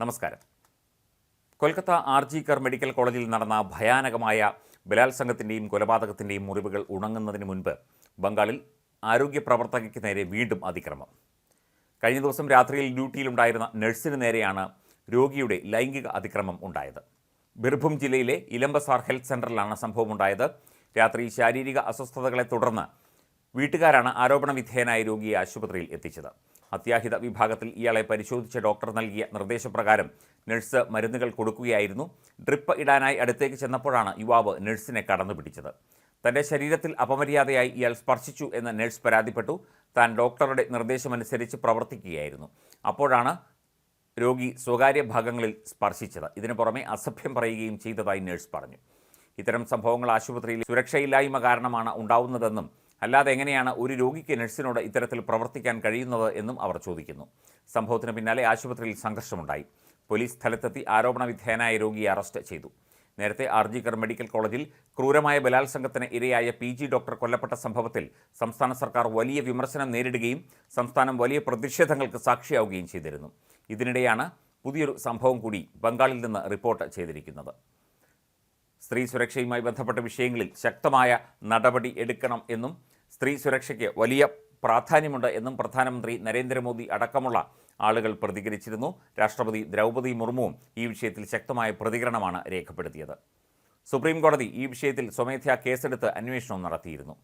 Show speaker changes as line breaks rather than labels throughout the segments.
നമസ്കാരം. കൊൽക്കത്ത ആർജിക്കർ മെഡിക്കൽ കോളേജിൽ നടന്ന ഭയാനകമായ ബലാത്സംഗത്തിൻ്റെയും കൊലപാതകത്തിൻ്റെയും മുറിവുകൾ ഉണങ്ങുന്നതിന് മുൻപ് ബംഗാളിൽ ആരോഗ്യ പ്രവർത്തകയ്ക്ക് നേരെ വീണ്ടും അതിക്രമം. കഴിഞ്ഞ ദിവസം രാത്രിയിൽ ഡ്യൂട്ടിയിലുണ്ടായിരുന്ന നഴ്സിന് നേരെയാണ് രോഗിയുടെ ലൈംഗിക അതിക്രമം ഉണ്ടായത്. ബിർഭൂം ജില്ലയിലെ ഇലംബസാർ ഹെൽത്ത് സെൻ്ററിലാണ് സംഭവമുണ്ടായത്. രാത്രി ശാരീരിക അസ്വസ്ഥതകളെ തുടർന്ന് വീട്ടുകാരാണ് ആരോപണ വിധേയനായ രോഗിയെ ആശുപത്രിയിൽ എത്തിച്ചത്. അത്യാഹിത വിഭാഗത്തിൽ ഇയാളെ പരിശോധിച്ച ഡോക്ടർ നൽകിയ നിർദ്ദേശപ്രകാരം നഴ്സ് മരുന്നുകൾ കൊടുക്കുകയായിരുന്നു. ഡ്രിപ്പ് ഇടാനായി അടുത്തേക്ക് ചെന്നപ്പോഴാണ് യുവാവ് നഴ്സിനെ കടന്നു പിടിച്ചത്. തൻ്റെ ശരീരത്തിൽ അപമര്യാദയായി ഇയാൾ സ്പർശിച്ചു എന്ന് നഴ്സ് പരാതിപ്പെട്ടു. താൻ ഡോക്ടറുടെ നിർദ്ദേശമനുസരിച്ച് പ്രവർത്തിക്കുകയായിരുന്നു. അപ്പോഴാണ് രോഗി സ്വകാര്യ ഭാഗങ്ങളിൽ സ്പർശിച്ചത്. ഇതിനു പുറമെ അസഭ്യം പറയുകയും ചെയ്തതായി നഴ്സ് പറഞ്ഞു. ഇത്തരം സംഭവങ്ങൾ ആശുപത്രിയിൽ സുരക്ഷയില്ലായ്മ കാരണമാണ് ഉണ്ടാവുന്നതെന്നും അല്ലാതെ എങ്ങനെയാണ് ഒരു രോഗിക്ക് നഴ്സിനോട് ഇത്തരത്തിൽ പ്രവർത്തിക്കാൻ കഴിയുന്നത് എന്നും അവർ ചോദിക്കുന്നു. സംഭവത്തിന് പിന്നാലെ ആശുപത്രിയിൽ സംഘർഷമുണ്ടായി. പോലീസ് സ്ഥലത്തെത്തി ആരോപണ വിധേയനായ രോഗിയെ അറസ്റ്റ് ചെയ്തു. നേരത്തെ ആർജിക്കർ മെഡിക്കൽ കോളേജിൽ ക്രൂരമായ ബലാത്സംഗത്തിന് ഇരയായ PG ഡോക്ടർ കൊല്ലപ്പെട്ട സംഭവത്തിൽ സംസ്ഥാന സർക്കാർ വലിയ വിമർശനം നേരിടുകയും സംസ്ഥാനം വലിയ പ്രതിഷേധങ്ങൾക്ക് സാക്ഷിയാവുകയും ചെയ്തിരുന്നു. ഇതിനിടെയാണ് പുതിയൊരു സംഭവം കൂടി ബംഗാളിൽ നിന്ന് റിപ്പോർട്ട് ചെയ്തിരിക്കുന്നത്. സ്ത്രീ സുരക്ഷയുമായി ബന്ധപ്പെട്ട വിഷയങ്ങളിൽ ശക്തമായ നടപടി എടുക്കണം എന്നും സ്ത്രീ സുരക്ഷയ്ക്ക് വലിയ പ്രാധാന്യമുണ്ട് എന്നും പ്രധാനമന്ത്രി നരേന്ദ്രമോദി അടക്കമുള്ള ആളുകൾ പ്രതികരിച്ചിരുന്നു. രാഷ്ട്രപതി ദ്രൗപദി മുർമുവും ഈ വിഷയത്തിൽ ശക്തമായ പ്രതികരണമാണ് രേഖപ്പെടുത്തിയത്. സുപ്രീം കോടതി ഈ വിഷയത്തിൽ സ്വമേധയാ കേസെടുത്ത് അന്വേഷണം നടത്തിയിരുന്നു.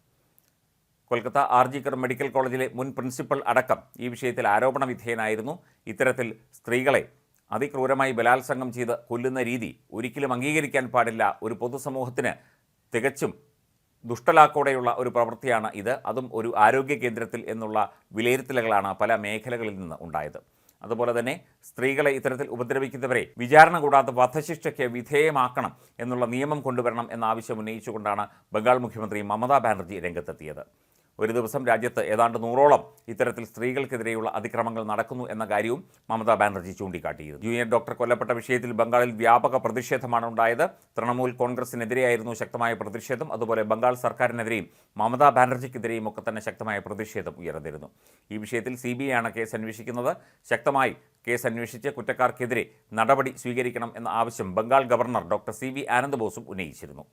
കൊൽക്കത്ത ആർജിക്കർ മെഡിക്കൽ കോളേജിലെ മുൻ പ്രിൻസിപ്പൽ അടക്കം ഈ വിഷയത്തിൽ ആരോപണ വിധേയനായിരുന്നു. ഇത്തരത്തിൽ സ്ത്രീകളെ അതിക്രൂരമായി ബലാത്സംഗം ചെയ്ത് കൊല്ലുന്ന രീതി ഒരിക്കലും അംഗീകരിക്കാൻ പാടില്ല. ഒരു പൊതുസമൂഹത്തിന് തികച്ചും ദുഷ്ടലാക്കോടെയുള്ള ഒരു പ്രവൃത്തിയാണ് ഇത്. അതും ഒരു ആരോഗ്യ കേന്ദ്രത്തിൽ എന്നുള്ള വിലയിരുത്തലുകളാണ് പല മേഖലകളിൽ നിന്ന് ഉണ്ടായത്. അതുപോലെ തന്നെ സ്ത്രീകളെ ഇത്തരത്തിൽ ഉപദ്രവിക്കുന്നവരെ വിചാരണ കൂടാതെ വധശിക്ഷയ്ക്ക് വിധേയമാക്കണം എന്നുള്ള നിയമം കൊണ്ടുവരണം എന്ന ആവശ്യം ഉന്നയിച്ചുകൊണ്ടാണ് ബംഗാൾ മുഖ്യമന്ത്രി മമതാ ബാനർജി രംഗത്തെത്തിയത്. ഒരു ദിവസം രാജ്യത്ത് ഏതാണ്ട് 100ഓളം ഇത്തരത്തിൽ സ്ത്രീകൾക്കെതിരെയുള്ള അതിക്രമങ്ങൾ നടക്കുന്നു എന്ന കാര്യവും മമതാ ബാനർജി ചൂണ്ടിക്കാട്ടിയിരുന്നു. ജൂനിയർ ഡോക്ടർ കൊല്ലപ്പെട്ട വിഷയത്തിൽ ബംഗാളിൽ വ്യാപക പ്രതിഷേധമാണ് ഉണ്ടായത്. തൃണമൂൽ കോൺഗ്രസിനെതിരെയായിരുന്നു ശക്തമായ പ്രതിഷേധം. അതുപോലെ ബംഗാൾ സർക്കാരിനെതിരെയും മമതാ ബാനർജിക്കെതിരെയും ഒക്കെ തന്നെ ശക്തമായ പ്രതിഷേധം ഉയർന്നിരുന്നു. ഈ വിഷയത്തിൽ CBI ആണ് കേസ് അന്വേഷിക്കുന്നത്. ശക്തമായി കേസ് അന്വേഷിച്ച് കുറ്റക്കാർക്കെതിരെ നടപടി സ്വീകരിക്കണം എന്ന ആവശ്യം Bengal governor doctor CV Anand ബോസും ഉന്നയിച്ചിരുന്നു.